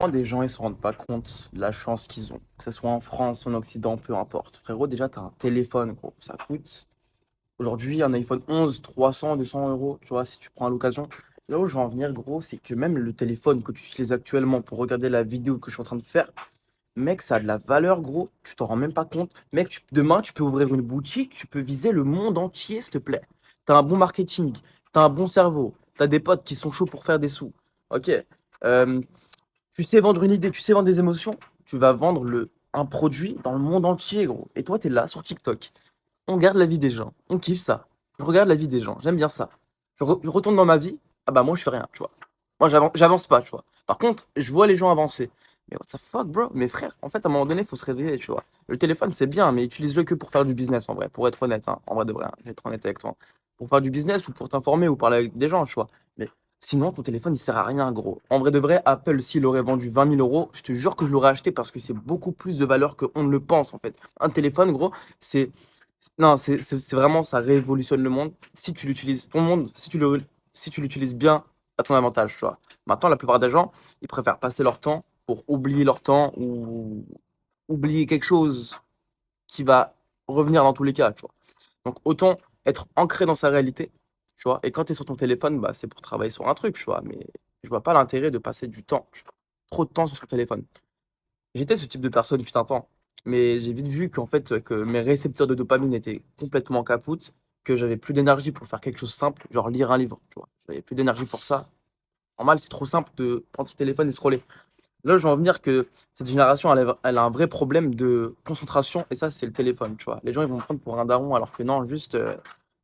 Des gens, ils se rendent pas compte de la chance qu'ils ont. Que ce soit en France, en Occident, peu importe. Frérot, déjà, t'as un téléphone, gros. Ça coûte. Aujourd'hui, un iPhone 11, 300, 200 euros, tu vois, si tu prends à l'occasion. Là où je veux en venir, gros, c'est que même le téléphone que tu utilises actuellement pour regarder la vidéo que je suis en train de faire, mec, ça a de la valeur, gros. Tu t'en rends même pas compte. Mec, demain, tu peux ouvrir une boutique, tu peux viser le monde entier, s'il te plaît. T'as un bon marketing, t'as un bon cerveau, t'as des potes qui sont chauds pour faire des sous. Ok. Euh, Tu sais vendre une idée, tu sais vendre des émotions, tu vas vendre un produit dans le monde entier, gros. Et toi, tu es là sur TikTok. On regarde la vie des gens, on kiffe ça. Je regarde la vie des gens, j'aime bien ça. Je retourne dans ma vie, ah bah moi je fais rien, tu vois. Moi j'avance pas, tu vois. Par contre, je vois les gens avancer. Mais what the fuck, bro? Mes frères, en fait, à un moment donné, il faut se réveiller, tu vois. Le téléphone, c'est bien, mais utilise-le que pour faire du business, en vrai, pour être honnête, hein. En vrai de vrai, hein, je vais être honnête avec toi. Pour faire du business ou pour t'informer ou parler avec des gens, tu vois. Mais sinon, ton téléphone, il sert à rien, gros. En vrai de vrai, Apple, s'il aurait vendu 20 000 euros, je te jure que je l'aurais acheté parce que c'est beaucoup plus de valeur qu'on ne le pense, en fait. Un téléphone, gros, c'est. Non, c'est vraiment, ça révolutionne le monde. Si tu l'utilises, ton monde, si tu l'utilises bien, à ton avantage, tu vois. Maintenant, la plupart des gens, ils préfèrent passer leur temps pour oublier leur temps ou oublier quelque chose qui va revenir dans tous les cas, tu vois. Donc, autant être ancré dans sa réalité, tu vois. Et quand tu es sur ton téléphone, bah, c'est pour travailler sur un truc, tu vois. Mais je vois pas l'intérêt de passer du temps, tu vois, trop de temps sur son téléphone. J'étais ce type de personne fut un temps, mais j'ai vite vu qu'en fait, que mes récepteurs de dopamine étaient complètement capoutes, que j'avais plus d'énergie pour faire quelque chose de simple, genre lire un livre, tu vois? J'avais plus d'énergie pour ça. Normal, c'est trop simple de prendre son téléphone et scroller. Là, je veux en venir que cette génération, elle a un vrai problème de concentration et ça, c'est le téléphone, tu vois? Les gens, ils vont me prendre pour un daron alors que non, juste,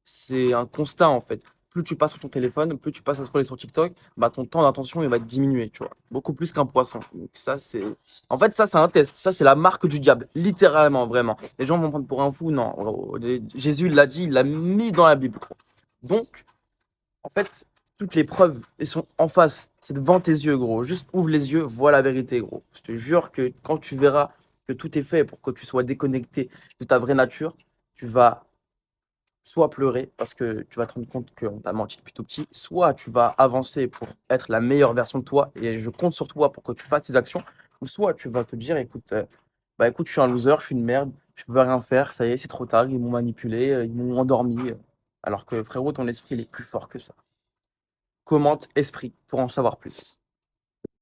c'est un constat, en fait. Plus tu passes sur ton téléphone, plus tu passes à scroller sur TikTok, bah, ton temps d'attention, il va diminuer, tu vois? Beaucoup plus qu'un poisson. Donc ça, c'est en fait, ça, c'est un test. Ça, c'est la marque du diable, littéralement, vraiment. Les gens vont me prendre pour un fou. Non, gros, Jésus l'a dit, il l'a mis dans la Bible, gros. Donc, en fait, toutes les preuves, elles sont en face. C'est devant tes yeux, gros. Juste ouvre les yeux, vois la vérité, gros. Je te jure que quand tu verras que tout est fait pour que tu sois déconnecté de ta vraie nature, tu vas soit pleurer parce que tu vas te rendre compte qu'on t'a menti depuis tout petit, soit tu vas avancer pour être la meilleure version de toi et je compte sur toi pour que tu fasses tes actions, ou soit tu vas te dire, écoute, bah écoute, je suis un loser, je suis une merde, je peux rien faire, ça y est, c'est trop tard, ils m'ont manipulé, ils m'ont endormi, alors que frérot, ton esprit, il est plus fort que ça. Commente esprit pour en savoir plus.